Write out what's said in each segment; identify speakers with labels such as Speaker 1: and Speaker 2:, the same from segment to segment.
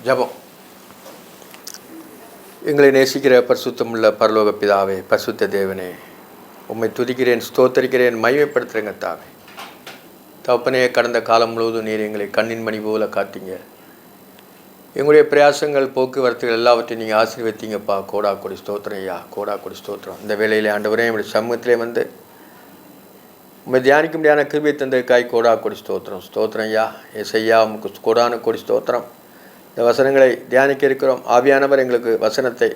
Speaker 1: ஜபம். எங்களை நேசிக்கிற பரிசுத்தமுள்ள பரலோக பிதாவே, பரிசுத்த தேவனே, உம்மை துதிக்கிறேன், ஸ்தோத்தரிக்கிறேன், மகிமைப்படுத்துகிறேங்க தாவே. தகப்பனே, கடந்த காலம் முழுவதும் நீர் எங்களை கண்ணின் மணி போல காத்தீங்க. எங்களுடைய பிரயாசங்கள், போக்குவரத்துகள் எல்லாவற்றையும் நீங்கள் ஆசீர்வதித்தீங்கப்பா. கோடா கொடி ஸ்தோத்திரம் ஐயா, கோடா கொடி ஸ்தோத்திரம். இந்த வேளையிலே ஆண்டவரே, என்னுடைய சமூகத்திலே வந்து உண்மை தியானிக்க முடியாத கிருபை தந்ததுக்காய் கோடா கொடி ஸ்தோத்திரம். ஸ்தோத்திரம் ஐயா. ஏசையா, உமக்கு கோடான கொடி ஸ்தோத்திரம். இந்த வசனங்களை தியானிக்க இருக்கிறோம். ஆவியானவர் எங்களுக்கு வசனத்தை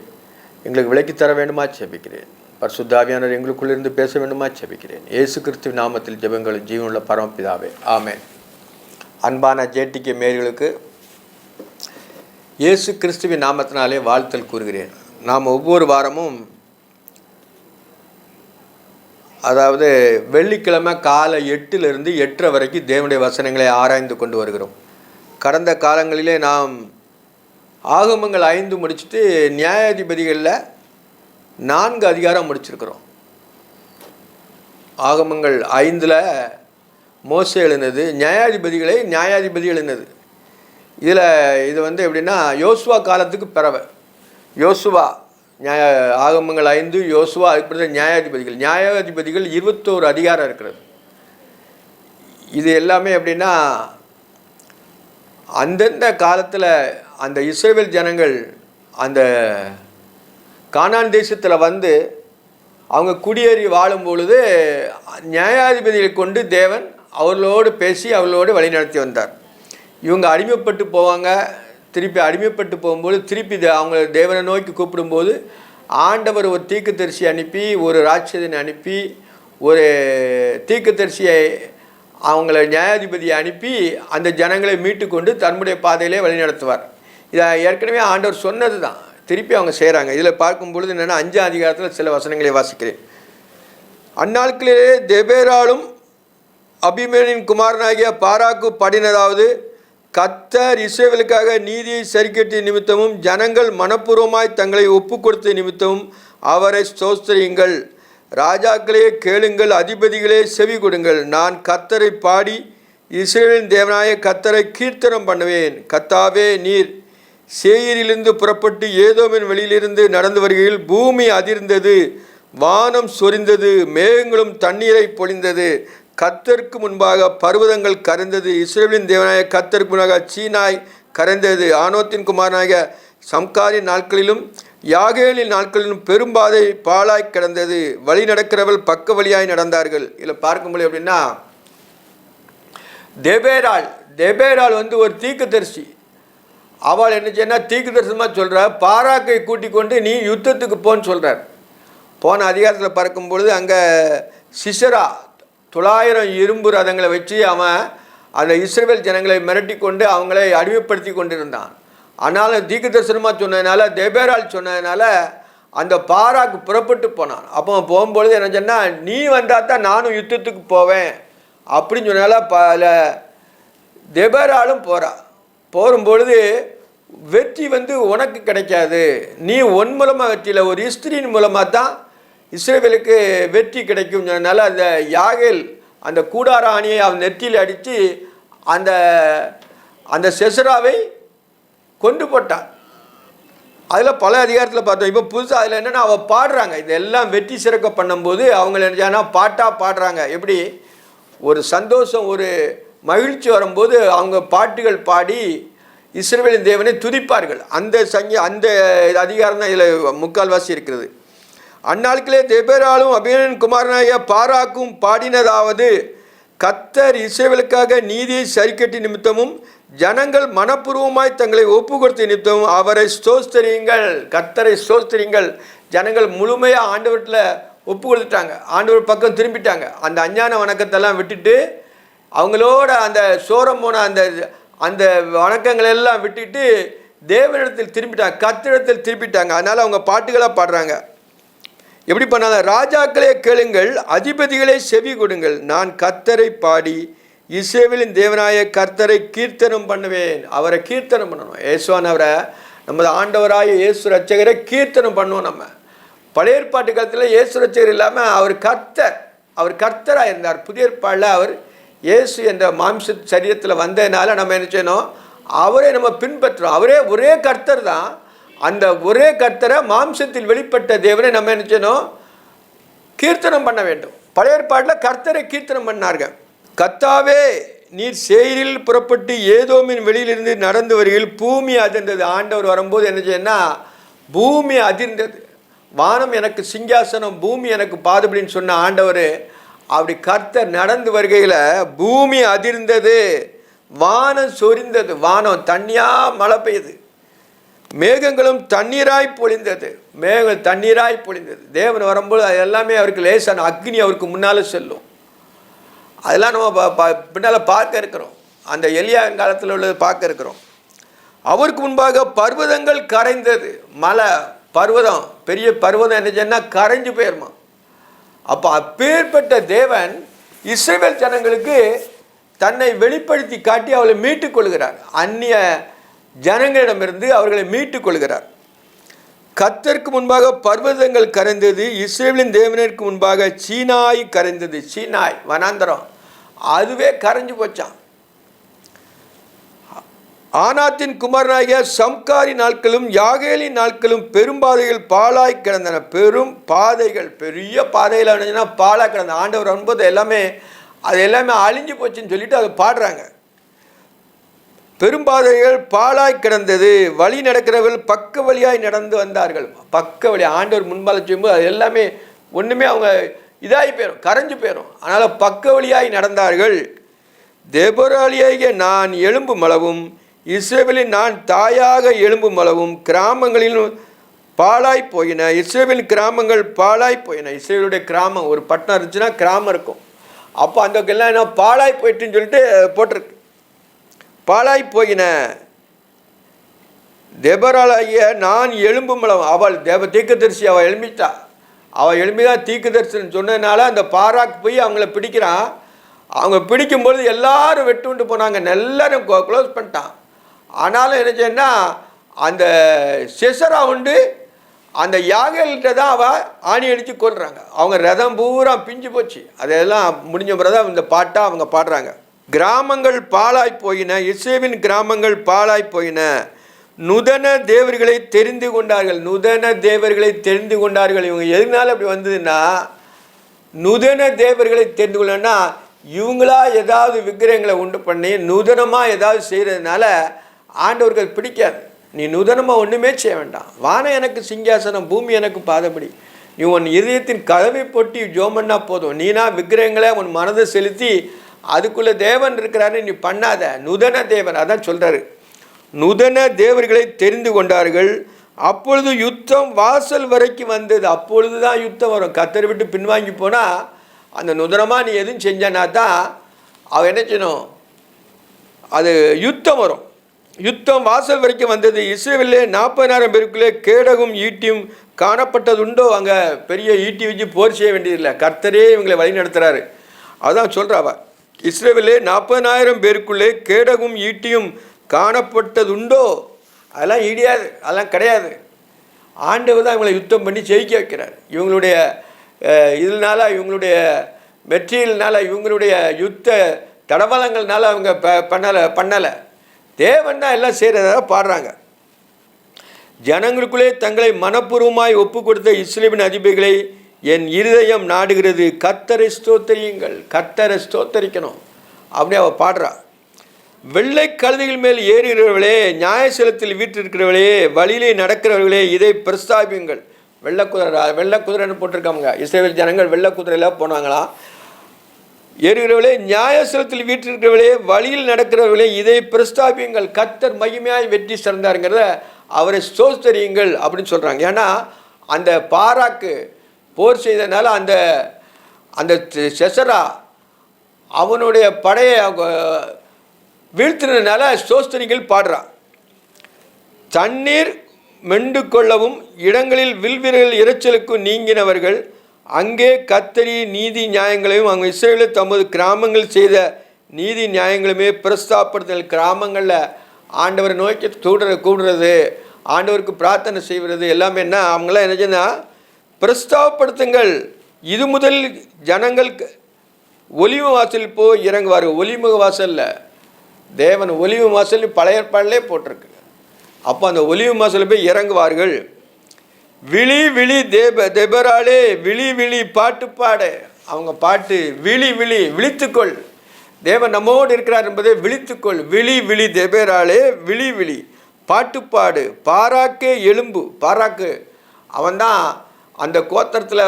Speaker 1: எங்களுக்கு விலக்கி தர வேண்டுமா ஜெபிக்கிறேன். பரிசுத்த ஆவியானவர் எங்களுக்குள்ளிருந்து பேச வேண்டுமா ஜெபிக்கிறேன். இயேசு கிறிஸ்துவின் நாமத்தில் ஜெபங்கள் ஜீவனுள்ள பரமபிதாவே, ஆமென். அன்பான ஜேடிகே மேயர்களுக்கு இயேசு கிறிஸ்துவின் நாமத்தினாலே வாழ்த்தல் கூறுகிறேன். நாம் ஒவ்வொரு வாரமும், அதாவது வெள்ளிக்கிழமை காலை 8லிருந்து 8:30 வரைக்கும் தேவனுடைய வசனங்களை ஆராய்ந்து கொண்டு வருகிறோம். கடந்த காலங்களிலே நாம் ஆகமங்கள் 5 முடிச்சுட்டு நியாயாதிபதிகளில் 4 அதிகாரம் முடிச்சிருக்கிறோம். ஆகமங்கள் 5ல் மோசே எழுந்தது, நியாயாதிபதி எழுந்தது. இதில் இது வந்து எப்படின்னா யோசுவா காலத்துக்கு பிறவை. யோசுவா ஆகமங்கள் 5, யோசுவா, அதுக்கு நியாயாதிபதிகள் 21 அதிகாரம் இருக்கிறது. இது எல்லாமே எப்படின்னா அந்தந்த காலத்தில் அந்த இஸ்ரவேல் ஜனங்கள் அந்த கானான் தேசத்தில் வந்து அவங்க குடியேறி வாழும் பொழுது நியாயாதிபதிகளை கொண்டு தேவன் அவர்களோடு பேசி அவர்களோடு வழிநடத்தி வந்தார். இவங்க அடிமைப்பட்டு போவாங்க. திருப்பி அடிமைப்பட்டு போகும்போது திருப்பி அவங்க தேவனை நோக்கி கூப்பிடும்போது ஆண்டவர் ஒரு தீர்க்கதரிசி அனுப்பி, ஒரு ராட்சதனை அனுப்பி, ஒரு தீர்க்கதரிசியை அவங்கள நியாயாதிபதியை அனுப்பி அந்த ஜனங்களை மீட்டு கொண்டு தன்னுடைய பாதையிலே வழிநடத்துவார். இதை ஏற்கனவே ஆண்டவர் சொன்னது தான், திருப்பி அவங்க செய்கிறாங்க. இதில் பார்க்கும்பொழுது என்னென்னா 5ஆம் அதிகாரத்தில் சில வசனங்களை வாசிக்கிறேன். அந்நாட்களிலே தெபேராலும் அபிமேனின் குமாரனாகிய பாராக்கு பாடினதாவது, கர்த்தர் இஸ்ரவேலுக்காக நீதியை சரிக்கட்டிய நிமித்தமும் ஜனங்கள் மனப்பூர்வமாய் தங்களை ஒப்பு கொடுத்த நிமித்தமும் அவரை ஸ்தோத்திரியுங்கள். ராஜாக்களே கேளுங்கள், அதிபதிகளே செவி கொடுங்கள். நான் கர்த்தரை பாடி இஸ்ரவேலின் தேவனாய கர்த்தரை கீர்த்தனம் பண்ணுவேன். கர்த்தாவே, நீர் சேயீரிலிருந்து புறப்பட்டு ஏதோமின் வெளியிலிருந்து நடந்து வருகையில் பூமி அதிர்ந்தது, வானம் சொரிந்தது, மேகங்களும் தண்ணீரை பொழிந்தது. கர்த்தருக்கு முன்பாக பர்வதங்கள் கரைந்தது. இஸ்ரவேலின் தேவனாய கர்த்தருக்கு முன்பாக சீனாய் கரைந்தது. ஆனோத்தின் குமாரனாக சம்காரின் நாட்களிலும் யாகேலின் நாட்களிலும் பெரும்பாதை பாழாய் கிடந்தது. வழி நடக்கிறவள் பக்க வழியாய் நடந்தார்கள். இதில் பார்க்கும்போது எப்படின்னா தெபேராள் வந்து ஒரு தீர்க்கதரிசி. அவள் என்ன செய்யனா தீர்க்கதரிசனமாக சொல்கிறார், பாராக்கை கூட்டிக் கொண்டு நீ யுத்தத்துக்கு போன்னு சொல்கிறார். போன அதிகாரத்தில் பார்க்கும்பொழுது அங்கே சிசரா 900 இரும்பு ரதங்களை வச்சு அவன் அந்த இஸ்ரவேல் ஜனங்களை மிரட்டி கொண்டு அவங்களை அடிமைப்படுத்தி கொண்டிருந்தான். ஆனாலும் தீர்க்கதரிசனமாக சொன்னதுனால, தெபேராள் சொன்னதுனால அந்த பாராக்கு புறப்பட்டு போனான். அப்போ போகும்பொழுது என்ன சொன்னால், நீ வந்தால் தான் நானும் யுத்தத்துக்கு போவேன் அப்படின்னு சொன்னால தெபேராளும் போகும்பொழுது வெற்றி வந்து உனக்கு கிடைக்காது, நீ உன் மூலமாக வெற்றியில் ஒரு ஸ்திரீன் மூலமாக தான் இஸ்ரவேலுக்கு வெற்றி கிடைக்கும் சொன்னதுனால அந்த யாகேல் அந்த கூடார ஆணியை அவன் நெற்றியில் அடித்து அந்த செசராவை கொண்டு போட்டான். அதில் பல அதிகாரத்தில் பார்த்தோம். இப்போ புதுசாக அதில் என்னென்னா அவள் பாடுறாங்க. இதெல்லாம் வெற்றி சிறக்க பண்ணும்போது அவங்க என்ன பாட்டாக பாடுறாங்க. எப்படி ஒரு சந்தோஷம், ஒரு மகிழ்ச்சி வரும்போது அவங்க பாட்டுகள் பாடி இஸ்ரவேலின் தேவனை துதிப்பார்கள். அந்த அதிகாரம் தான் இதில் முக்கால்வாசி இருக்கிறது. அந்நாட்களே தெபேராலும் அபிமேனின் குமாரனாகிய பாராக்கும் பாடினதாவது, கர்த்தர் இஸ்ரவேலுக்காக நீதியை சரிக்கட்டி நிமித்தமும் ஜனங்கள் மனப்பூர்வமாய் தங்களை ஒப்பு கொடுத்த நிமித்தமும் அவரை ஸ்தோத்திரியுங்கள். கர்த்தரை ஸ்தோத்திரியுங்கள். ஜனங்கள் முழுமையாக ஆண்டவர்கிட்ட ஒப்பு கொடுத்துட்டாங்க, ஆண்டவர் பக்கம் திரும்பிட்டாங்க. அந்த அஞ்ஞான வணக்கத்தெல்லாம் விட்டுட்டு அவங்களோட அந்த சோரம் போன அந்த வணக்கங்கள் எல்லாம் விட்டுட்டு தேவனிடத்தில் திரும்பிட்டாங்க, கர்த்தரிடத்தில் திரும்பிட்டாங்க. அதனால் அவங்க பாட்டுகளாக பாடுறாங்க. எப்படி பண்ணாங்க? ராஜாக்களே கேளுங்கள், அதிபதிகளே செவி கொடுங்கள். நான் கர்த்தரை பாடி இஸ்ரவேலின் தேவனாய கர்த்தரை கீர்த்தனம் பண்ணுவேன். அவரை கீர்த்தனம் பண்ணணும். இயேசுவான் அவரை, நமது ஆண்டவராய இயேசு ரட்சகரை கீர்த்தனம் பண்ணுவோம். நம்ம பழைய ஏற்பாட்டு காலத்தில் இயேசு ரட்சகர் இல்லாமல் அவர் கர்த்தராக இருந்தார். புதிய ஏற்பாடில் அவர் இயேசு என்ற மாம்ச சரீரத்தில் வந்ததுனால நம்ம என்ன செய்யணும், அவரை நம்ம பின்பற்றுறோம். ஒரே கர்த்தர் தான். அந்த ஒரே கர்த்தரை மாம்சத்தில் வெளிப்பட்ட தேவனை நம்ம என்ன செய்யணும்? கீர்த்தனம் பண்ண வேண்டும். பழைய ஏற்பாட்டில் கர்த்தரை கீர்த்தனம் பண்ணார்கள். கர்த்தாவே நீர் சேயீரில் புறப்பட்டு ஏதோமின் வெளியிலிருந்து நடந்து வருகையில் பூமி அதிர்ந்தது. ஆண்டவர் வரும்போது என்ன செய்யணும்னா பூமி அதிர்ந்தது. வானம் எனக்கு சிங்காசனம், பூமி எனக்கு பாதுபடின்னு சொன்ன ஆண்டவர் அப்படி கர்த்தர் நடந்து வருகையில் பூமி அதிர்ந்தது, வானம் சொரிந்தது. வானம் தண்ணியாக மழை பெய்யுது, மேகங்களும் தண்ணீராய் பொழிந்தது. மேகங்கள் தண்ணீராய் பொழிந்தது. தேவன் வரும்போது அது எல்லாமே அவருக்கு லேசான அக்னி அவருக்கு முன்னால் செல்லும். அதெல்லாம் நம்ம பின்னால் பார்க்க இருக்கிறோம். அந்த எலியா காலத்தில் உள்ளது பார்க்க இருக்கிறோம். அவருக்கு முன்பாக பர்வதங்கள் கரைந்தது. மலை பர்வதம், பெரிய பர்வதம் என்ன சொன்னால் கரைஞ்சு போயிருமா. அப்போ அப்பேற்பட்ட தேவன் இஸ்ரவேல் ஜனங்களுக்கு தன்னை வெளிப்படுத்தி காட்டி அவளை மீட்டுக் கொள்கிறார். அந்நிய ஜனங்களிடமிருந்து அவர்களை மீட்டுக் கொள்கிறார். கர்த்தருக்கு முன்பாக பர்வதங்கள் கரைந்தது, இஸ்ரவேலின் தேவனிற்கு முன்பாக சீனாய் கரைந்தது. சீனாய் வனாந்தரம் அதுவே கரைஞ்சு போச்சான். ஆனாத்தின் குமாரனாகிய சம்காரி நாட்களும் யாகேலின் நாட்களும் பெரும்பாதைகள் பாலாய் கிடந்தன. பெரும் பாதைகள், பெரிய பாதையில் அணிஞ்சுன்னா பாலாய் கிடந்த. ஆண்டவர் வரும்போது அது எல்லாமே அழிஞ்சு போச்சுன்னு சொல்லிட்டு அதை பாடுறாங்க. பெரும்பாதைகள் பாலாய் கிடந்தது, வழி நடக்கிறவர்கள் பக்க வழியாய் நடந்து வந்தார்கள். பக்க வழி ஆண்டவர் முன்பால் செய்யும்போது அது எல்லாமே ஒன்றுமே அவங்க இதாகி போயிடும், கரைஞ்சு போயிடும். அதனால் பக்க வழியாய் நடந்தார்கள். தேபராளியாகிய நான் எலும்பும் அளவும் இஸ்ரவேலின் நான் தாயாக எலும்பும் அளவும் கிராமங்களிலும் பாலாய் போயின. இஸ்ரவேலின் கிராமங்கள் பாலாய் போயின. இஸ்ரவேலுடைய கிராமம், ஒரு பட்டணம் இருந்துச்சுன்னா கிராமம் இருக்கும். அப்போ அந்த எல்லாம் என்ன பாலாய் போயிட்டுன்னு சொல்லிட்டு போட்டிருக்கு. பாலாய் போயின. தேபராளாகிய நான் எலும்பும் அளவும், அவள் தீர்க்கதரிசி, அவள் எழும்பிட்டா. அவள் எழும்பிதான் தீர்க்கதரிசின்னு சொன்னதுனால அந்த பாராக்கு போய் அவங்கள பிடிக்கிறான். அவங்க பிடிக்கும்பொழுது எல்லாரும் வெட்டுண்டு போனாங்க, எல்லாரும் க்ளோஸ் பண்ணிட்டான். ஆனாலும் என்ன செய்யணும்னா அந்த சிசரா உண்டு அந்த யாகல்கிட்ட தான் அவள் ஆணி அடித்து கொள்கிறாங்க. அவங்க ரதம் பூரா பிஞ்சு போச்சு. அதெல்லாம் முடிஞ்ச பிறகு தான் இந்த பாட்டாக அவங்க பாடுறாங்க. கிராமங்கள் பாலாய் போயின, இஸ்ரவேலின் கிராமங்கள் பாலாய் போயின. நுதன தேவர்களை தெரிந்து கொண்டார்கள். நுதன தேவர்களை தெரிந்து கொண்டார்கள். இவங்க எதுனால அப்படி வந்ததுன்னா, நுதன தேவர்களை தெரிந்து கொள்ளனா இவங்களா ஏதாவது விக்கிரகங்களை உண்டு பண்ணி நூதனமாக ஏதாவது செய்கிறதுனால ஆண்டவருக்கு பிடிக்காது. நீ நூதனமாக ஒன்றுமே செய்ய வேண்டாம். வானம் எனக்கு சிங்காசனம், பூமி எனக்கு பாதபடி. நீ உன் இதயத்தின் கதவை பொட்டி ஜோமன்னா போதும். நீனா விக்கிரகங்களை உன் மனதை செலுத்தி அதுக்குள்ளே தேவன் இருக்கிறாரு நீ பண்ணாத. நுதன தேவன் அதான் சொல்கிறாரு. நுதன தேவர்களை தெரிந்து கொண்டார்கள். அப்பொழுது யுத்தம் வாசல் வரைக்கும் வந்தது. அப்பொழுது தான் யுத்தம் வரும். கத்தரை விட்டு பின்வாங்கி போனால் அந்த நுதனமாக நீ எதுவும் செஞ்சனா தான் அவன் என்ன செய்யணும், அது யுத்தம் வரும். யுத்தம் வாசல் வரைக்கும் வந்தது. இஸ்ரவேலிலே 40,000 பேருக்குள்ளே கேடகும் ஈட்டியும் காணப்பட்டதுண்டோ. அங்கே பெரிய ஈட்டி வச்சு போர் செய்ய வேண்டியதில்லை, கர்த்தரே இவங்களை வழி நடத்துகிறாரு. அதுதான் சொல்கிறாவ. இஸ்ரவேலிலே 40,000 பேருக்குள்ளே கேடகும் ஈட்டியும் காணப்பட்டதுண்டோ. அதெல்லாம் இடியாது, அதெல்லாம் கிடையாது. ஆண்டவர் தான் இவங்களை யுத்தம் பண்ணி ஜெயிக்க வைக்கிறார். இவங்களுடைய இதனால, இவங்களுடைய வெற்றியினால, இவங்களுடைய யுத்த தடவலங்கள்னால அவங்க பண்ணலை. தேவன் தான் எல்லாம் செய்கிறத பாடுறாங்க. ஜனங்களுக்குள்ளே தங்களை மனப்பூர்வமாய் ஒப்பு கொடுத்த இஸ்ரவேலின் அதிபதிகளை என் இருதயம் நாடுகிறது. கர்த்தரை ஸ்தோத்தரியுங்கள், கர்த்தரை ஸ்தோத்தரிக்கணும் அப்படி அவள் பாடுறா. வெள்ளை கழுதைகள் மேல் ஏறுகிறவர்களே, நியாயசலத்தில் வீற்றிருக்கிறவர்களே, வழியிலே நடக்கிறவர்களே, இதை பிரஸ்தாபியுங்கள். வெள்ளை குதிரைன்னு போட்டிருக்காங்க. இஸ்ரவேல் ஜனங்கள் வெள்ளை குதிரையில் போனாங்களாம். ஏறுகிறவர்களே, நியாயசலத்தில் வீற்றிருக்கிறவர்களே, வழியில் நடக்கிறவர்களே, இதை பிரஸ்தாபியுங்கள். கர்த்தர் மகிமையாய் வெற்றி சிறந்தாருங்கிறத அவரை ஸ்தோத்தரியுங்கள் அப்படின்னு சொல்கிறாங்க. ஏன்னா அந்த பாராக்கு போர் செய்ததுனால அந்த அந்த செசரா அவனுடைய படையை வீழ்த்தினதுனால ஸ்தோத்திரிகள் பாடுறான். தண்ணீர் மெண்டு கொள்ளவும் இடங்களில் வில்வீரர்கள் இரைச்சலுக்கும் நீங்கினவர்கள் அங்கே கர்த்தரி நீதி நியாயங்களையும் அங்கே இஸ்ரவேலில் தமது கிராமங்கள் செய்த நீதி நியாயங்களுமே பிரஸ்தாபப்படுத்தல். கிராமங்களில் ஆண்டவரை நோக்கி கூடுறது, ஆண்டவருக்கு பிரார்த்தனை செய்வது எல்லாமே என்ன அவங்களாம் என்னச்சுன்னா பிரஸ்தாபப்படுத்துங்கள். இது முதல் ஜனங்கள் ஒலிமுக வாசல் போய் இறங்குவார்கள். ஒலிமுக வாசலில் தேவன் ஒலிவு வாசல் பழைய ஏற்பாட்டிலே போட்டிருக்கு. அப்போ அந்த ஒலிவு வாசலில் போய் இறங்குவார்கள். விழி விழி தெபராலே விழி விழி பாட்டு பாடு. அவங்க பாட்டு விழி விழி விழித்துக்கொள், தேவன் நம்மோடு இருக்கிறார் என்பதை விழித்துக்கொள். விழி விழி தெபராலே விழி விழி பாட்டுப்பாடு. பாராக்கே எலும்பு. பாராக்கு அவன்தான் அந்த கோத்திரத்தில்,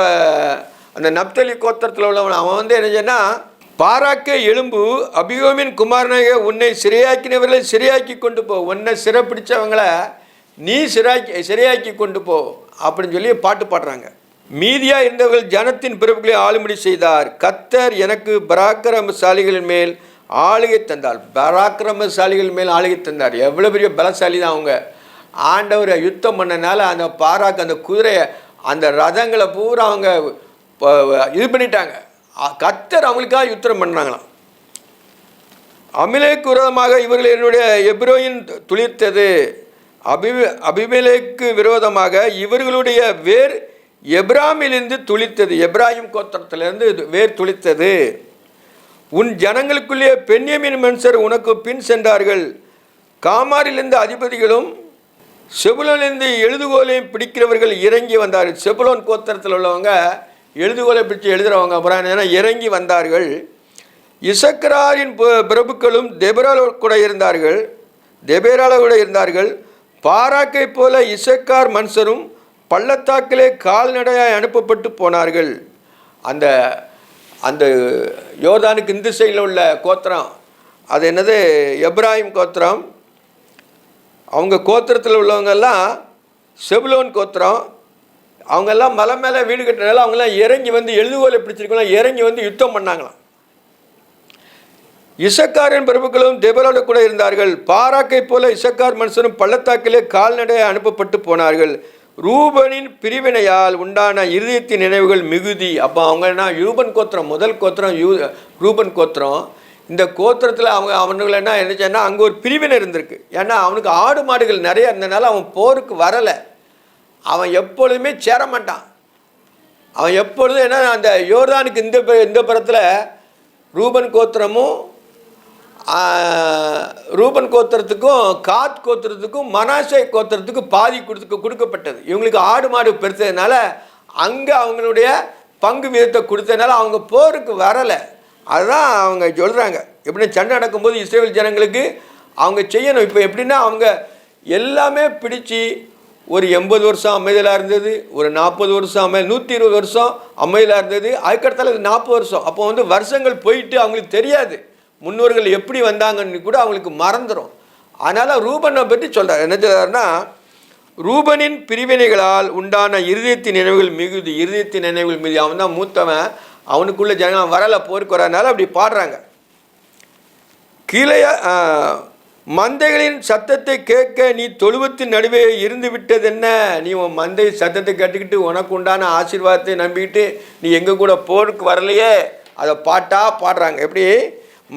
Speaker 1: அந்த நப்தலி கோத்திரத்தில் உள்ளவன். அவன் என்ன சொன்னால், பாராக்கே எலும்பு அபியோமின் குமாரனாக உன்னை சிறையாக்கினவர்களை சிறையாக்கி கொண்டு போ. உன்னை சிறைப்பிடிச்சவங்களை நீ சிறையாக்கி கொண்டு போ அப்படின்னு சொல்லி பாட்டு பாடுறாங்க. மீதியா இருந்தவர்கள் ஜனத்தின் பிறப்புகளை ஆளும்படி செய்தார். கர்த்தர் எனக்கு பராக்கிரமசாலிகளின் மேல் ஆளுகை தந்தார். பராக்கிரமசாலிகள் மேல் ஆளுகை தந்தார். எவ்வளோ பெரிய பலசாலி தான் அவங்க. ஆண்டவரை யுத்தம் பண்ணனால அந்த பாராக்கு, அந்த குதிரையை, அந்த ரதங்களை பூரா அவங்க இது பண்ணிட்டாங்க. கர்த்தர் அவங்களுக்காக யுத்தம் பண்ணாங்களாம். அபிமெலேக்கு விரோதமாக இவர்கள் என்னுடைய எப்ரோயின் துளிர்த்தது. அபிமெலேக்கு விரோதமாக இவர்களுடைய வேர் எப்ராமிலிருந்து துளித்தது. எப்ராஹிம் கோத்திரத்திலிருந்து வேர் துளித்தது. உன் ஜனங்களுக்குள்ளே பென்யமீன் மனுஷர் உனக்கு பின் சென்றார்கள். காமாரிலிருந்து அதிபதிகளும் செபுலோனிலிருந்து எழுதுகோலையும் பிடிக்கிறவர்கள் இறங்கி வந்தார்கள். செபுலோன் கோத்திரத்தில் உள்ளவங்க எழுதுகோலை பிடிச்சி எழுதுகிறவங்க அப்புறம் இறங்கி வந்தார்கள். இசக்கராரின் பிரபுக்களும் தெபரால கூட இருந்தார்கள். பாராக்கை போல இசக்கார் மனுஷரும் பள்ளத்தாக்கிலே கால்நடையாய் அனுப்பப்பட்டு போனார்கள். அந்த அந்த யோர்தானுக்கு இந்த சைடில் உள்ள கோத்திரம் அது என்னது, எப்ராஹிம் கோத்திரம். அவங்க கோத்திரத்தில் உள்ளவங்கெல்லாம் செபுலோன் கோத்திரம். அவங்கெல்லாம் மலை மேலே வீடு கட்டினால அவங்கெல்லாம் இறங்கி வந்து எழுதுகோலை பிடிச்சிருக்கலாம், இறங்கி வந்து யுத்தம் பண்ணாங்களாம். இசக்காரின் பிரபுக்களும் தெபரோடு கூட இருந்தார்கள். பாராக்கை போல இசக்கார் மனுஷனும் பள்ளத்தாக்கிலே கால்நடையாக அனுப்பப்பட்டு போனார்கள். ரூபனின் பிரிவினையால் உண்டான இருதயத்தின் நினைவுகள் மிகுதி. அப்போ அவங்க என்ன, யூபன் கோத்திரம், முதல் கோத்திரம் ரூபன் கோத்திரம். இந்த கோத்திரத்தில் அவனுங்களை என்ன நினைச்சேன்னா, அங்கே ஒரு பிரிவினை இருந்திருக்கு. ஏன்னா அவனுக்கு ஆடு மாடுகள் நிறைய இருந்ததுனால அவன் போருக்கு வரலை. அவன் எப்பொழுதுமே சேர மாட்டான். அவன் எப்பொழுதும் என்ன, அந்த யோர்தானுக்கு இந்த புறத்தில் ரூபன் கோத்திரத்துக்கும் காத் கோத்திரத்துக்கும் மனாசே கோத்திரத்துக்கும் பாதி கொடுக்கப்பட்டது. இவங்களுக்கு ஆடு மாடு பெருத்ததுனால அங்கே அவங்களுடைய பங்கு விதத்தை கொடுத்ததுனால அவங்க போருக்கு வரலை. அதுதான் அவங்க சொல்கிறாங்க. எப்படி சண்டை நடக்கும்போது இஸ்ரேல் ஜனங்களுக்கு அவங்க செய்யணும். இப்போ எப்படின்னா, அவங்க எல்லாமே பிடிச்சி ஒரு 80 வருஷம் அமைதியாக இருந்தது, ஒரு 40 வருஷம் 120 வருஷம் அமைதியாக இருந்தது, அதுக்கடுத்தால 40 வருஷம். அப்போ வருஷங்கள் போயிட்டு அவங்களுக்கு தெரியாது முன்னோர்கள் எப்படி வந்தாங்கன்னு கூட அவங்களுக்கு மறந்துடும். அதனால் ரூபனை பற்றி சொல்கிறார். என்ன சொல்கிறாருன்னா, ரூபனின் பிரிவினைகளால் உண்டான இருதயத்தின் நினைவுகள் மிகுதி. இருதயத்தின் நினைவுகள் மிகுதி. அவன் தான் மூத்தவன், அவனுக்குள்ள ஜனங்கள் வரலை, போருக்கு வரனால அப்படி பாடுறாங்க. கீழே மந்தைகளின் சத்தத்தை கேட்க நீ தொழுவத்தின் நடுவே இருந்து விட்டது என்ன? நீ உன் மந்தை சத்தத்தை கேட்டுக்கிட்டு உனக்கு உண்டான ஆசீர்வாதத்தை நம்பிக்கிட்டு நீ எங்கள் கூட போருக்கு வரலையே, அதை பாடுறாங்க. எப்படி,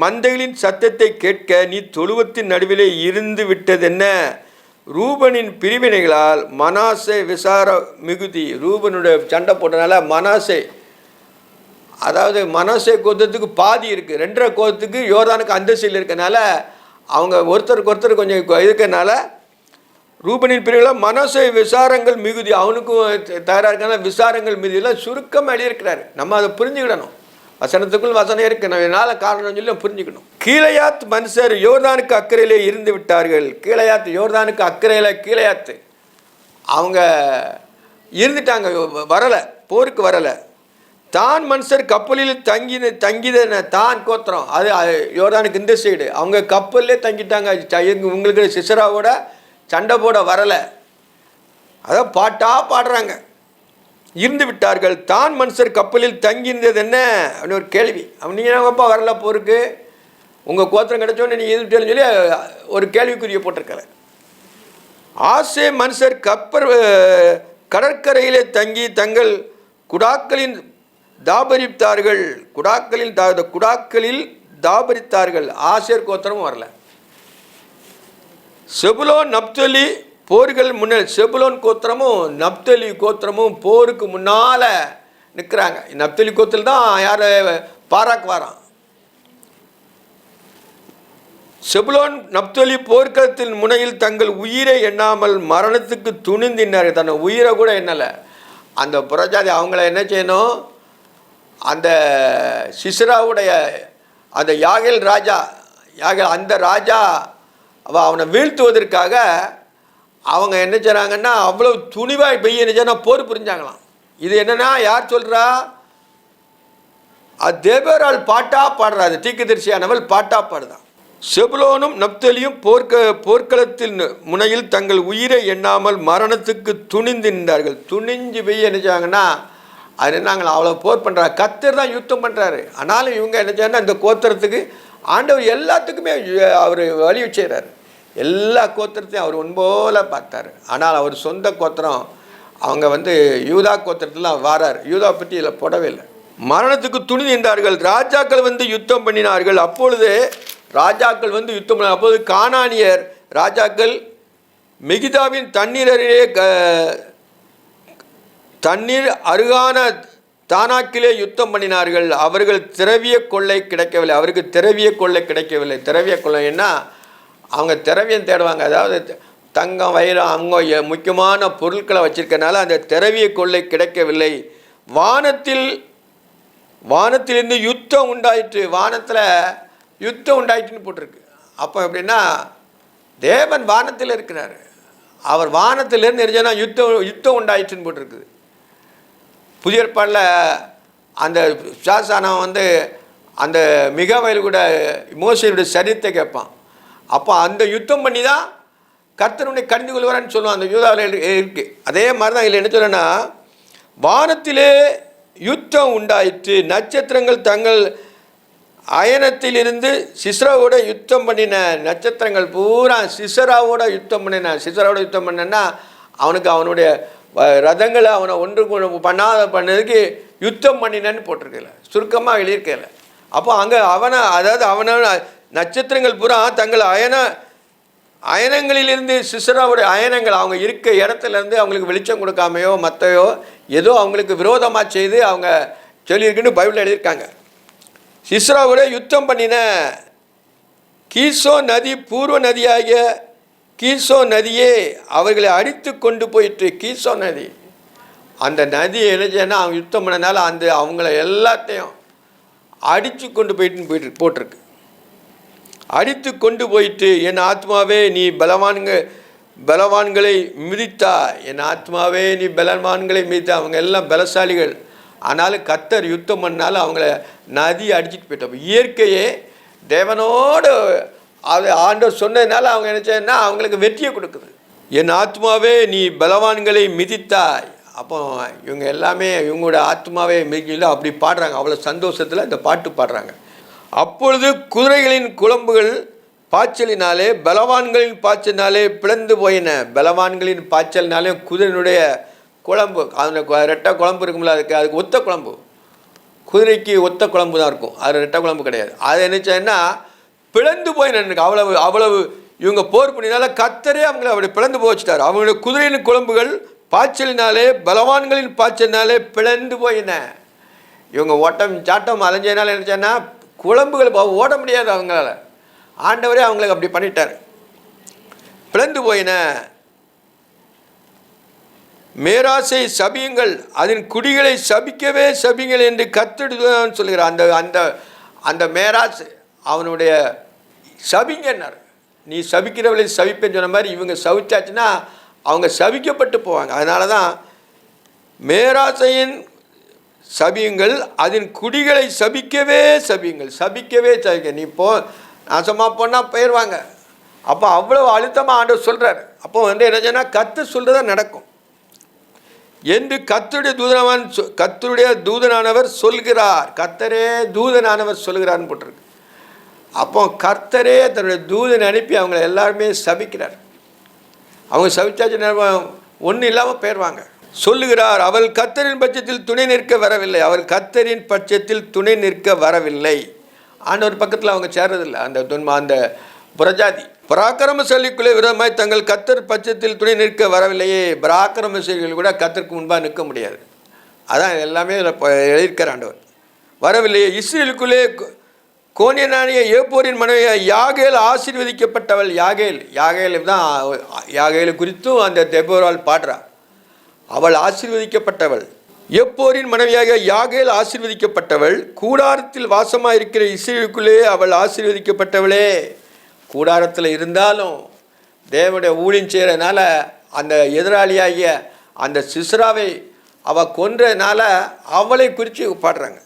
Speaker 1: மந்தைகளின் சத்தத்தை கேட்க நீ தொழுவத்தின் நடுவிலே இருந்து விட்டது என்ன? ரூபனின் பிரிவினைகளால் மனாசே விசார மிகுதி. ரூபனுடைய சண்டை போட்டனால மனாசே, அதாவது மனாசே கோத்திரத்துக்கு பாதி இருக்குது, 2.5 கோத்திரத்துக்கு யோர்தானுக்கு அந்த சைடில் இருக்கனால அவங்க ஒருத்தருக்கு ஒருத்தர் கொஞ்சம் இருக்கனால ரூபனின் பிரிவுகளால் மனாசே விசாரங்கள் மிகுதி. அவனுக்கும் தயாராக இருக்கனால விசாரங்கள் மிகுதியெல்லாம் சுருக்கமாக எழுதியிருக்கிறாரு. நம்ம அதை புரிஞ்சுக்கிடணும். வசனத்துக்குள் வசனம் இருக்கு, என்னால் காரணம் சொல்லி புரிஞ்சுக்கணும். கீழையாத் மனுஷர் யோர்தானுக்கு அக்கறையிலே இருந்து விட்டார்கள். கீழையாத், யோர்தானுக்கு அக்கறையில் கீழையாத்து அவங்க இருந்துட்டாங்க, வரலை, போருக்கு வரலை. தான் மனுஷர் கப்பலில் தங்கின தான் கோத்திரம், அது யோர்தானுக்கு இந்த சைடு, அவங்க கப்பல்லே தங்கிட்டாங்க. உங்களுக்கு சிசராவோட சண்டை போட வரலை. அதான் பாடுறாங்க. இருந்து விட்டார்கள். தான் மனுஷர் கப்பலில் தங்கியிருந்தது என்ன அப்படின்னு ஒரு கேள்வி. நீங்கள் என்னப்பா வரல போருக்கு, உங்கள் கோத்திரம் கிடச்சோன்னு நீங்கள் இருந்துட்டேன்னு சொல்லி ஒரு கேள்விக்குரிய போட்டிருக்கிற. ஆசே மனுஷர் கடற்கரையிலே தங்கி தங்கள் குடாக்களில் தாபரித்தார்கள். ஆசேர் கோத்திரமும் வரல. செபுலோன் நப்தலி போர்கள் முன்னால், செபுலோன் கோத்திரமும் நப்தலி கோத்திரமும் போருக்கு முன்னால் நிற்கிறாங்க. நப்தலி கோத்திரம் தான் யார், பாராக் வாரான். செபுலோன் நப்தலி போர்க்களத்தின் முனையில் தங்கள் உயிரை எண்ணாமல் மரணத்துக்கு துணிந்தினார்கள். தன்னை உயிரை கூட எண்ணலை. அந்த புறஜாதி அவங்கள என்ன செய்யணும், அந்த சிஸ்ராவுடைய அந்த யாகேல் ராஜா, அந்த ராஜா அவனை வீழ்த்துவதற்காக அவங்க என்ன செய்கிறாங்கன்னா அவ்வளோ துணிவாய் பெய்ய நினைச்சா போர் புரிஞ்சாங்களாம். இது என்னன்னா யார் சொல்கிறா, அது தேவரால் பாட்டா பாடுறாரு, தீர்க்கதரிசியானவள் பாட்டா பாடுதான். செபுலோனும் நப்தலியும் போர்க்களத்தில் முனையில் தங்கள் உயிரை எண்ணாமல் மரணத்துக்கு துணிந்து நின்றார்கள். துணிஞ்சு போய் நினைச்சாங்கன்னா அது என்னங்களா அவ்வளோ போர் பண்ணுறாங்க. கர்த்தர் தான் யுத்தம் பண்ணுறாரு. ஆனாலும் இவங்க என்ன செய்யணும், இந்த கோத்திரத்துக்கு ஆண்டவர் எல்லாத்துக்குமே அவர் வழி செய்கிறார். எல்லா கோத்திரத்தையும் அவர் ஒன்போல பார்த்தார். ஆனால் அவர் சொந்த கோத்திரம் அவங்க யூதா கோத்திரத்தில் வாரார். யூதா பற்றி இதில் போடவே இல்லை. மரணத்துக்கு துணி நின்றார்கள். ராஜாக்கள் யுத்தம் பண்ணினார்கள். அப்பொழுது ராஜாக்கள் யுத்தம் பண்ண. அப்போது கானானியர் ராஜாக்கள் மெகிதாவின் தண்ணீர் அருகான தானாக்கிலே யுத்தம் பண்ணினார்கள். அவர்கள் திரவிய கொள்ளை கிடைக்கவில்லை. அவருக்கு திரவிய கொள்ளை கிடைக்கவில்லை. திரவிய கொள்ளைன்னா அவங்க திரவியம் தேடுவாங்க. அதாவது தங்கம் வைரம் அவங்க முக்கியமான பொருட்களை வச்சிருக்கனால அந்த திரவிய கொள்ளை கிடைக்கவில்லை. வானத்திலிருந்து யுத்தம் உண்டாயிற்று. வானத்தில் யுத்தம் உண்டாயிட்டுன்னு போட்டிருக்கு. அப்போ எப்படின்னா தேவன் வானத்தில் இருக்கிறார். அவர் வானத்திலிருந்து இருந்துச்சுன்னா யுத்தம் உண்டாயிற்றுன்னு போட்டிருக்குது. புதிய ஏற்பாடில் அந்த சாசானம் அந்த மிகாவேல் கூட மோசேயுடைய சரித்தை கேட்பான். அப்போ அந்த யுத்தம் பண்ணி தான் கர்த்தருடைய கடிந்து கொள்வாரான்னு சொல்லுவான். அந்த யூதாவில் இருக்குது. அதே மாதிரி தான் இதில் என்ன சொல்லணும்னா, வானத்திலே யுத்தம் உண்டாயிற்று. நட்சத்திரங்கள் தங்கள் அயனத்திலிருந்து சிஸ்ராவோட யுத்தம் பண்ணின நட்சத்திரங்கள் பூரா சிஸ்ராவோட யுத்தம் பண்ணனா அவனுக்கு அவனுடைய ரதங்களை அவனை ஒன்று பண்ணதுக்கு யுத்தம் பண்ணினன்னு போட்டிருக்கல, சுருக்கமாக எழுதியிருக்கல. அப்போ அங்கே அவனை நட்சத்திரங்கள் பூரா தங்கள் அயனங்களிலிருந்து சிஸ்ராவுடைய அயனங்கள் அவங்க இருக்க இடத்துலேருந்து அவங்களுக்கு வெளிச்சம் கொடுக்காமையோ மற்றையோ ஏதோ அவங்களுக்கு விரோதமாக செய்து அவங்க சொல்லியிருக்குன்னு பைபிளில் எழுதியிருக்காங்க. சிஸ்ராவோட யுத்தம் பண்ணின கீசோ நதி, பூர்வ நதியாகிய கீசோ நதியே அவர்களை அடித்து கொண்டு போயிட்டு. கீசோ நதி அந்த நதி எழுதினா அவங்க யுத்தம் பண்ணனால அவங்கள எல்லாத்தையும் அடித்து கொண்டு போட்டிருக்கு. அடித்து கொண்டு போயிட்டு, என் ஆத்மாவே நீ பலவான்களை மிதித்தா. என் ஆத்மாவே நீ பலவான்களை மிதித்தா. அவங்க எல்லாம் பலசாலிகள். ஆனாலும் கர்த்தர் யுத்தம் பண்ணாலும் அவங்கள நதி அடிச்சுட்டு போயிட்டோம். இயற்கையே தேவனோடு அது ஆண்டவர் சொன்னதுனால அவங்க நினச்சேன்னா அவங்களுக்கு வெற்றியை கொடுக்குது. என் ஆத்மாவே நீ பலவான்களை மிதித்தாய். அப்போ இவங்க எல்லாமே இவங்களோட ஆத்மாவே மிதிக்கல அப்படி பாடுறாங்க. அவ்வளோ சந்தோஷத்தில் இந்த பாட்டு பாடுறாங்க. அப்பொழுது குதிரைகளின் குழம்புகள் பாய்ச்சலினாலே பலவான்களின் பாய்ச்சலினாலே பிளந்து போயின. பலவான்களின் பாய்ச்சலினாலே குதிரையினுடைய குழம்பு, அந்த ரெட்டை குழம்பு இருக்கும்ல, அதுக்கு ஒத்த குழம்பு, குதிரைக்கு ஒத்த குழம்பு தான் இருக்கும், அது ரெட்டை குழம்பு கிடையாது. அது என்னச்சேன்னா பிளந்து போயின. அவ்வளவு இவங்க போர் பண்ணினால கர்த்தரே அவங்கள அப்படி பிளந்து போச்சுட்டார். அவங்களுடைய குதிரையின் குழம்புகள் பாய்ச்சலினாலே பலவான்களின் பாய்ச்சலினாலே பிளந்து போயின. இவங்க ஓட்டம் சாட்டம் அலைஞ்சதுனால என்னச்சேன்னா குழம்புகள் ஓட முடியாது அவங்களால. ஆண்டவரே அவங்களுக்கு அப்படி பண்ணிட்டார். பிளந்து போயின. மேராசை சபியுங்கள், அதன் குடிகளை சபிக்கவே சபிங்கள் என்று கர்த்தர் சொல்கிறார். அந்த மேராஸ் அவனுடைய சபிங்கன்னார். நீ சபிக்கிறவளை சபிப்பேன்னு சொன்ன மாதிரி இவங்க சபிச்சாச்சுன்னா அவங்க சபிக்கப்பட்டு போவாங்க. அதனால தான் மேராசையின் சபியுங்கள், அதன் குடிகளை சபிக்கவே சபிங்க. நீ நாசமாக போனால் போயிடுவாங்க. அப்போ அவ்வளோ அழுத்தமாக ஆண்டவர் சொல்கிறார். அப்போ என்ன சொன்னால் கர்த்தர் சொல்கிறதா நடக்கும் என்று கர்த்தருடைய தூதனானவர் சொல்கிறார். கர்த்தரே தூதனானவர் சொல்கிறார்னு போட்டிருக்கு. அப்போ கர்த்தரே தன்னுடைய தூதனை அனுப்பி அவங்களை எல்லாருமே சபிக்கிறார். அவங்க சபிச்சாச்சு ஒன்றும் இல்லாமல் போயிடுவாங்க. சொல்லுகிறார், அவள் கர்த்தரின் பட்சத்தில் துணை நிற்க வரவில்லை. ஆண்டவர் பக்கத்தில் அவங்க சேர்றதில்லை. அந்த புறஜாதி பராக்கிரமசாலிக்குள்ளே விரோதமாய் தங்கள் கர்த்தர் பட்சத்தில் துணை நிற்க வரவில்லையே. பராக்கிரமசாலிகள் கூட கர்த்தருக்கு முன்பாக நிற்க முடியாது. அதான் எல்லாமே எழுதியிருக்கிற ஆண்டவர் வரவில்லையே. இஸ்ரேலுக்குள்ளே கோனியனானிய ஏப்போரின் மனைவி யாகேல் ஆசீர்வதிக்கப்பட்டவள். யாகேல் தான் யாகேல் குறித்தும் அந்த தெபோரால் பாடுறா. அவள் ஆசீர்வதிக்கப்பட்டவள். எப்போரின் மனைவியாக யாகேல் ஆசீர்வதிக்கப்பட்டவள். கூடாரத்தில் வாசமாக இருக்கிற இஸ்ரவேலுக்குள்ளே அவள் ஆசீர்வதிக்கப்பட்டவளே. கூடாரத்தில் இருந்தாலும் தேவனுடைய ஊழியம் செய்கிறதுனால அந்த எதிராளியாகிய அந்த சிஸ்ராவை அவள் கொன்றதுனால அவளை குறித்து பாடுறாங்க.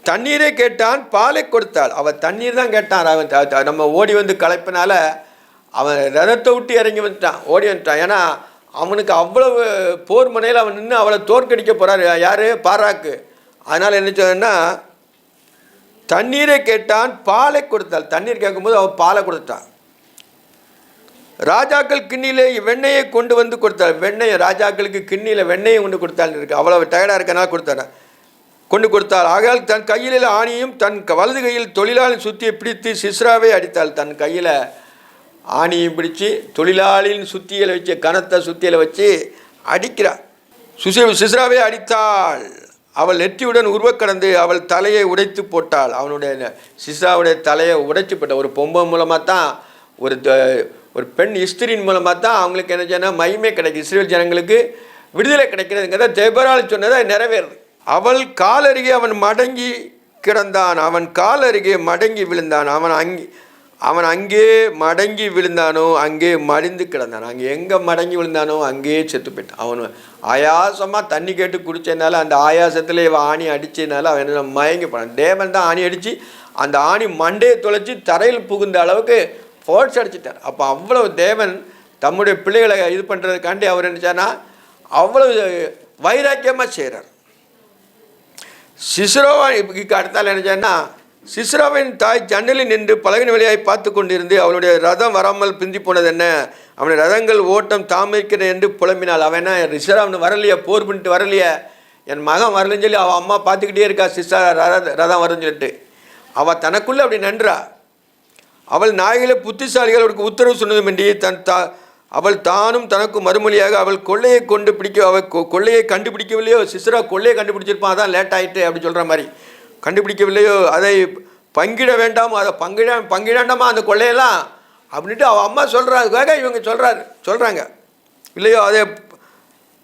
Speaker 1: தண்ணீரை கேட்டான், பாலை கொடுத்தாள். அவள் தண்ணீர் தான் கேட்டான். அவன் நம்ம ஓடி வந்து களைப்பினால அவன் ரதத்தை விட்டு இறங்கி வந்துட்டான், ஓடி வந்துட்டான். ஏன்னா அவனுக்கு அவ்வளவு போர் முனையில் அவன் நின்று அவளை தோற்கடிக்க போகிறார். யார்? பாராக்கு. அதனால் என்ன சொன்னா, தண்ணீரை கேட்டான், பாலை கொடுத்தாள். தண்ணீர் கேட்கும்போது அவள் பாலை கொடுத்தான். ராஜாக்கள் கிண்ணியிலே வெண்ணெயை கொண்டு வந்து கொடுத்தாள். வெண்ணெயை ராஜாக்களுக்கு கிண்ணியில் வெண்ணெயை கொண்டு கொடுத்தாள் இருக்கு. அவ்வளவு டயர்டாக இருக்கனால கொடுத்தாள், கொண்டு கொடுத்தாள். ஆகையால் தன் கையில் ஆணியும் தன் வலது கையில் தொழிலாளி சுத்தியை பிடித்து சிஸ்ராவை அடித்தாள். தன் கையில் ஆணியும் பிடிச்சி தொழிலாளியின் சுத்தியில் வச்சு, கனத்த சுத்தியில் வச்சு அடிக்கிறாள். சிஸ்ராவை அடித்தாள். அவள் நெற்றியுடன் உருவக்கடந்து அவள் தலையை உடைத்து போட்டாள். அவனுடைய சிஸ்ராவுடைய தலையை உடைச்சி போட்ட ஒரு பொம்பை மூலமாக தான், ஒரு பெண் இஸ்திரியின் மூலமாக தான் அவங்களுக்கு என்ன சொன்னால் மகிமை கிடைக்கும், இஸ்ரேல் ஜனங்களுக்கு விடுதலை கிடைக்கிறதுங்கிறத தெபோரால் சொன்னதை நிறைவேறுது. அவள் காலருகே அவன் மடங்கி கிடந்தான். அவன் காலருகே மடங்கி விழுந்தான். அவன் அங்கே மடங்கி விழுந்தானோ அங்கே மடிந்து கிடந்தான். அங்கே எங்கே மடங்கி விழுந்தானோ அங்கேயே செத்து போயிட்டான். அவன் ஆயாசமாக தண்ணி கேட்டு குடித்ததுனால அந்த ஆயாசத்தில் இவன் ஆணி அடித்ததுனால அவன் என்ன மயங்கி போனான். தேவன் தான் ஆணி அடித்து அந்த ஆணி மண்டையை தொலைச்சி தரையில் புகுந்த அளவுக்கு ஃபோர்ஸ் அடிச்சிட்டார். அப்போ அவ்வளவு தேவன் தம்முடைய பிள்ளைகளை இது பண்ணுறதுக்காண்டி அவர் நினச்சானா அவ்வளவு வைராக்கியமாக செய்கிறார். சிஸ்ராவுக்கு அடுத்தால் நினைச்சான்னா, சிஸ்ராவின் தாய் ஜன்னலில் நின்று பலகின வழியாய் பார்த்து கொண்டிருந்து அவளுடைய ரதம் வராமல் பிந்தி போனது என்ன, அவனுடைய ரதங்கள் ஓட்டம் தாமிருக்கிறது என்று புலம்பினாள். அவன் என்ன சிஸ்ராவன் வரலையா, போர் பண்ணிட்டு வரலையா, என் மகன் வரலன்னு சொல்லி அவள் அம்மா பார்த்துக்கிட்டே இருக்கா. சிஸ்ரா ரதம் வரும்னு சொல்லிட்டு அவள் தனக்குள்ளே அப்படி நன்றா. அவள் நாய்களை புத்திசாலிகள் அவருக்கு உத்தரவு சொன்னதுமின்றி அவள் தானும் தனக்கு மறுமொழியாக அவள் கொள்ளையை அவள் கொள்ளையை கண்டுபிடிக்கவில்லையோ. சிஸ்ரா கொள்ளையை கண்டுபிடிச்சிருப்பான், அதான் லேட் ஆகிட்டு அப்படி சொல்கிற மாதிரி. கண்டுபிடிக்கவில்லையோ, அதை பங்கிட வேண்டாமோ, அதை பங்கிடாண்டாமா அந்த கொள்ளையெல்லாம் அப்படின்ட்டு அவள் அம்மா சொல்கிறாங்க. இவங்க சொல்கிறாங்க இல்லையோ, அதை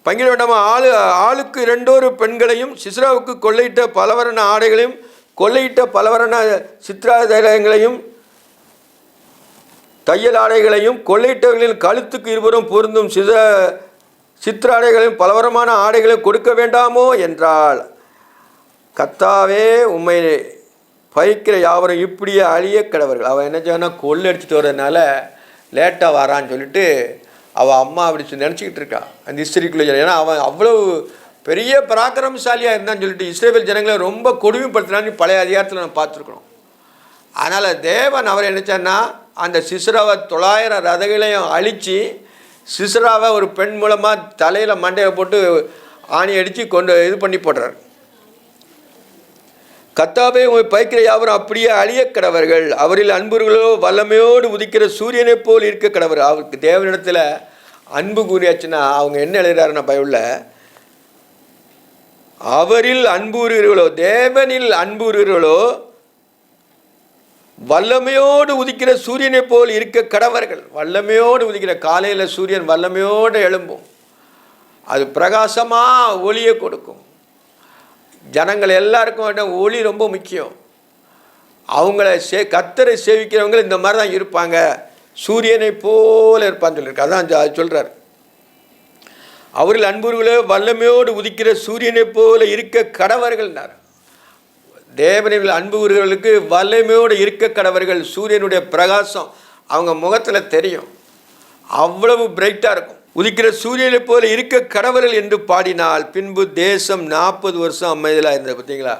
Speaker 1: பங்கிட வேண்டாமா. ஆளுக்கு 2 பெண்களையும் சிஸ்ராவுக்கு கொள்ளையிட்ட பலவரண ஆடைகளையும் கொள்ளையிட்ட பலவரண சித்திராதயங்களையும் தையல் ஆடைகளையும் கொள்ளையிட்டவர்களின் கழுத்துக்கு இருவரும் பொருந்தும் சித்திராடைகளையும் பலவரமான ஆடைகளையும் கொடுக்க வேண்டாமோ என்றால், கர்த்தாவே உம்மை பயிக்கிற யாவரும் இப்படியே அழிய கிடவர்கள். அவள் என்ன சொன்னால் கொள்ளடிச்சிட்டு வர்றதுனால லேட்டாக வரான்னு சொல்லிட்டு அவள் அம்மா அப்படி நினச்சிக்கிட்டு இருக்கா அந்த இஸ்ரேலுக்குள்ளே. ஏன்னா அவன் அவ்வளவு பெரிய பராக்கிரமசாலியாக இருந்தான்னு சொல்லிட்டு இஸ்ரேல் ஜனங்களை ரொம்ப கொடுமைப்படுத்தினான்னு பழைய அதிகாரத்தில் நம்ம பார்த்துருக்கணும். அதனால் தேவன் அவர் நினச்சான்னா அந்த சிஸ்ராவை 900 ரதங்களையும் அழித்து சிஸ்ராவை ஒரு பெண் மூலமாக தலையில் மண்டையை போட்டு ஆணி அடித்து கொண்டு இது பண்ணி போடுறார். கர்த்தாவே உம்மை பயிக்கிற யாவரும் அப்படியே அழிய கடவர்கள். அவரில் அன்புகளோ வல்லமையோடு உதிக்கிற சூரியனை போல் இருக்க கடவர். அவருக்கு தேவனிடத்தில் அன்பு கூறியாச்சுன்னா அவங்க என்ன எழுதுறாருன்னா பைபிளில், அவரில் அன்புறுகிறவர்களோ, தேவனில் அன்புறுகிறவர்களோ வல்லமையோடு உதிக்கிற சூரியனை போல் இருக்க கடவர்கள். வல்லமையோடு உதிக்கிற காலையில் சூரியன் வல்லமையோடு எழும்பும், அது பிரகாசமாக ஒளியை கொடுக்கும். ஜனங்கள் எல்லாருக்கும் ஒளி ரொம்ப முக்கியம். அவங்கள கர்த்தரை சேவிக்கிறவங்க இந்த மாதிரி தான் இருப்பாங்க, சூரியனை போல இருப்பான்னு சொல்லியிருக்கு. அதான் சொல்கிறார், அவர்கள் அன்புகளே வல்லமையோடு உதிக்கிற சூரியனை போல இருக்க கடவர்கள்னார். தேவனில் அன்புகிறவர்களுக்கு வல்லமையோடு இருக்க கடவர்கள். சூரியனுடைய பிரகாசம் அவங்க முகத்தில் தெரியும், அவ்வளவு பிரைட்டாக இருக்கும். உதிக்கிற சூரியனை போல இருக்க கடவர்கள் என்று பாடினால், பின்பு தேசம் 40 வருஷம் அமைதலாக இருந்தது. பார்த்தீங்களா,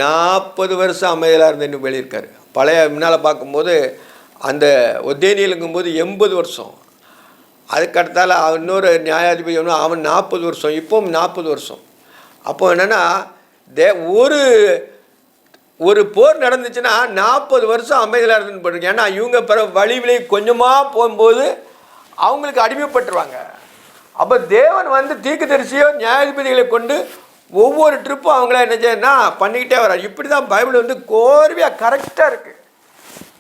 Speaker 1: 40 வருஷம் அமைதலாக இருந்ததுன்னு வெளியிருக்காரு. பழைய முன்னால் பார்க்கும்போது அந்த ஒத்தேனியலுங்கும்போது 80 வருஷம். அதுக்கடுத்தால இன்னொரு நியாயாதிபதி அவன் 40 வருஷம், இப்போவும் 40 வருஷம். அப்போ என்னென்னா ஒரு போர் நடந்துச்சுன்னா 40 வருஷம் அமைதியாக இருந்துன்னு போட்டிருக்கு. ஏன்னா இவங்க வழிவிலை கொஞ்சமாக போகும்போது அவங்களுக்கு அடிமைப்பட்டுருவாங்க. அப்போ தேவன் தீர்க்கதரிசியோ நியாயாதிபதிகளை கொண்டு ஒவ்வொரு ட்ரிப்பும் அவங்கள என்ன செய்யணும்னா பண்ணிக்கிட்டே வர்றாரு. இப்படி தான் பைபிள் வந்து கோர்வையாக கரெக்டாக இருக்குது.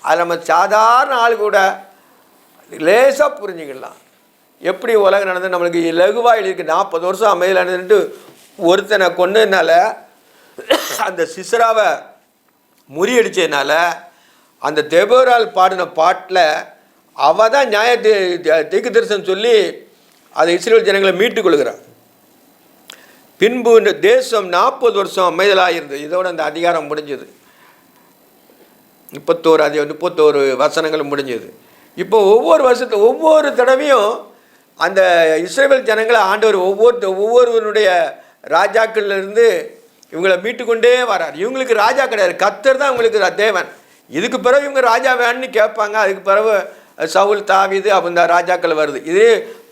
Speaker 1: அது நம்ம சாதாரண ஆள் கூட லேசாக புரிஞ்சுக்கலாம். எப்படி உலகம் நடந்து நம்மளுக்கு லகுவாக இருக்குது. 40 வருஷம் அமைதியில் நடந்துட்டு ஒருத்தனை கொண்டதுனால, அந்த சிசராவை முறியடித்ததுனால, அந்த தெபோரால் பாடின பாட்டில் அவள் தான் தீர்க்க தரிசனம் சொல்லி அதை இஸ்ரவேல் ஜனங்களை மீட்டுக் கொள்கிறார். பின்பு இந்த தேசம் 40 வருஷம் அமைதலாக இருந்தது. இதோட அந்த அதிகாரம் முடிஞ்சது. 31 வசனங்கள் முடிஞ்சது. இப்போ ஒவ்வொரு தடவையும் அந்த இஸ்ரவேல் ஜனங்களை ஆண்டவர் ஒவ்வொருவனுடைய ராஜாக்கள்லேருந்து இவங்களை மீட்டுக்கொண்டே வரார். இவங்களுக்கு ராஜா கிடையாது, கர்த்தர் தான் இவங்களுக்கு தேவன். இதுக்கு பிறகு இவங்க ராஜா வேணும்னு கேட்பாங்க. அதுக்கு பிறகு சவுல், தாவீது அந்த ராஜாக்கள் வருது. இது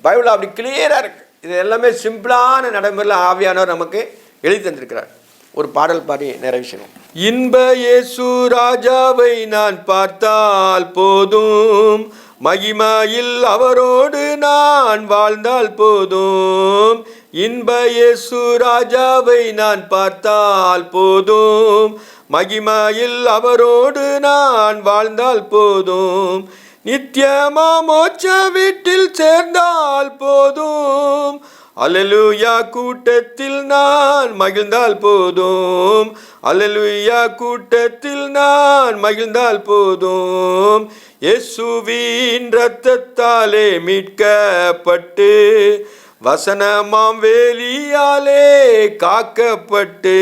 Speaker 1: பைபிள் அப்படி கிளியராக இருக்குது. இது எல்லாமே சிம்பிளான நடைமுறையில் ஆவியானவர் நமக்கு எழுதி தந்திருக்கிறார். ஒரு பாடல் பாடி நிறைவேற்றணும். இன்ப இயேசு ராஜாவை நான் பார்த்தால் போதும், மகிமையில் அவரோடு நான் வாழ்ந்தால் போதும். இன்ப இயேசு ராஜாவை நான் பார்த்தால் போதும், மகிமையில் அவரோடு நான் வாழ்ந்தால் போதும். நித்தியமா மோட்ச வீட்டில் சேர்ந்தால் போதும், அல்லேலூயா கூட்டத்தில் நான் மகிழ்ந்தால் போதும். அல்லேலூயா கூட்டத்தில் நான் மகிழ்ந்தால் போதும். இயேசுவின் இரத்தத்தாலே மீட்கப்பட்டு, வசனமாம் வேலியாலே காக்கப்பட்டு,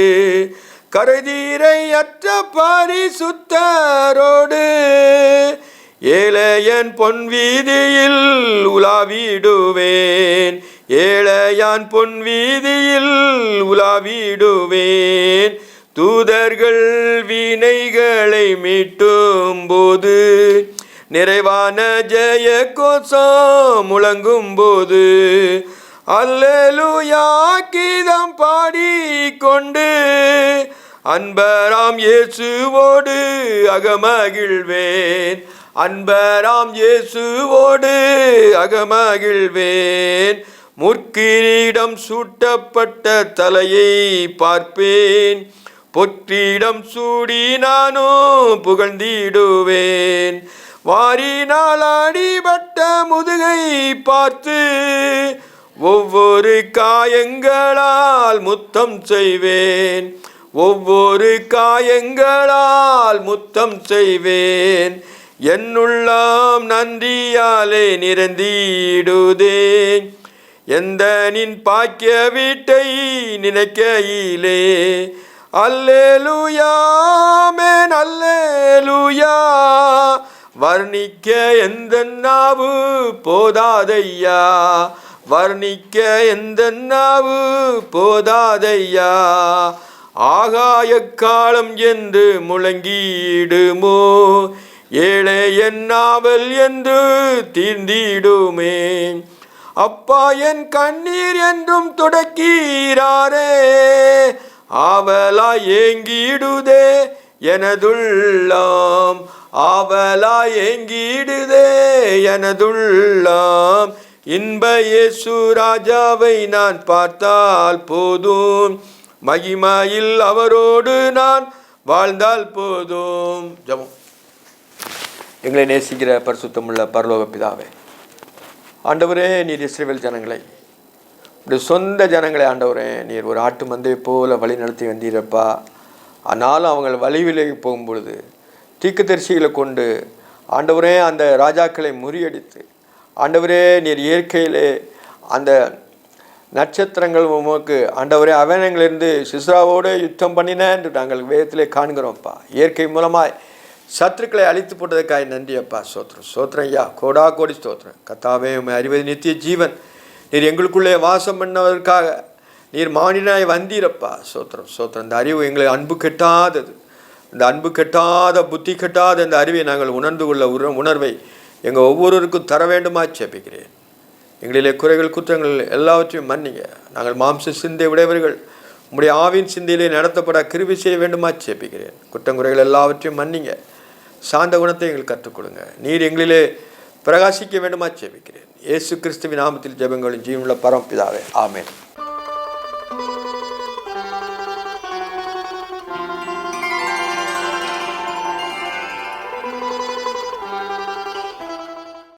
Speaker 1: கரைதீரை அற்ற பரிசுத்தரோடு ஏழையன் பொன் வீதியில் உலாவிடுவேன். ஏழையான் பொன் வீதியில் உலாவிடுவேன். தூதர்கள் வீணைகளை மீட்டும் போது, நிறைவான ஜெய கோஷம் முழங்கும் போது, அல்லேலூயா கீதம் பாடிக்கொண்டு அன்பராம் இயேசுவோடு அகமகிழ்வேன். அன்பராம் இயேசுவோடு அகமகிழ்வேன். முற்கிரீடம் சூட்டப்பட்ட தலையை பார்ப்பேன். பொற்றிடம் சூடி நானும் புகழ்ந்திடுவேன். வாரினால் அடிபட்ட முதுகை பார்த்து, ஒவ்வொரு காயங்களால் முத்தம் செய்வேன். ஒவ்வொரு காயங்களால் முத்தம் செய்வேன். என்னுள்ளம் நன்றியாலே நிரந்திடுதே, எந்த நின் பாக்கிய வீட்டை நினைக்கையிலே. அல்லேலூயா ஆமென் அல்லேலூயா, வர்ணிக்க எந்த நாவு போதாதையா. வர்ணிக்க எந்த நாவு போதாதையா. ஆகாய காலம் என்று முழங்கிடுமோ, ஏழை என் நாவல் என்று தீர்ந்திடுமே. அப்பா என் கண்ணீர் என்றும் துடைக்கிறாரே, ஆவலாய் ஏங்கிடுதே எனதுள்ளம். ஆவலாய் ஏங்கிடுதே எனதுள்ளம். இன்ப இயேசு ராஜாவை நான் பார்த்தால் போதும், மகிமையில் அவரோடு நான் வாழ்ந்தால் போதும். ஜெபம். எங்களை நேசிக்கிற பரிசுத்தமுள்ள பரலோக பிதாவே, ஆண்டவரே, நீர் இஸ்ரவேல் ஜனங்களை, உடைய சொந்த ஜனங்களை ஆண்டவரே, நீர் ஒரு ஆட்டு மந்தையை போல வழி நடத்தி வந்தீரப்பா. ஆனாலும் அவங்க வழி விலகி போகும்பொழுது தீர்க்கதரிசிகளை கொண்டு ஆண்டவரே அந்த ராஜாக்களை முறியடித்து, ஆண்டவரே நீர் இயற்கையிலே அந்த நட்சத்திரங்கள் உமக்கு ஆண்டவரே அவனங்களிலிருந்து சிஸ்ராவோடு யுத்தம் பண்ணினேன் என்று நாங்கள் வேதத்திலே காண்கிறோம்ப்பா. இயற்கை மூலமாய் சத்துருக்களை அழித்து போட்டதுக்காக நன்றி அப்பா. சோத்திரம் சோத்திரம் ஐயா, கோடா கோடி ஸ்தோத்திரம். கர்த்தாவே, உம்மை அறிவது நித்திய ஜீவன். நீர் எங்களுக்குள்ளே வாசம் பண்ணவதற்காக நீர் மானினாய் வந்தீரப்பா. சோத்திரம் சோத்திரம். இந்த அறிவு எங்களை அன்பு கெட்டாதது, இந்த அன்பு கெட்டாத புத்தி கெட்டாத இந்த அறிவை நாங்கள் உணர்ந்து கொள்ள உணர்வை எங்கள் ஒவ்வொருவருக்கும் தர வேண்டுமா ஜெபிக்கிறேன். எங்களிலே குறைகள் குற்றங்கள் எல்லாவற்றையும் மன்னிங்க. நாங்கள் மாம்ச சிந்தை உடையவர்கள், உம்முடைய ஆவின் சிந்தையிலே நடத்தப்பட கிருபை செய்ய வேண்டுமா ஜெபிக்கிறேன். குற்றங்குறைகள் எல்லாவற்றையும் மன்னிங்க. சாந்த குணத்தை எங்களுக்கு கற்றுக் கொடுங்க. நீர் எங்களிலே பிரகாசிக்க வேண்டுமா ஜெபிக்கிறேன். இயேசு கிறிஸ்துவின் நாமத்தில் ஜெபங்களின் ஜீவனுள்ள பரமபிதாவே, ஆமென்.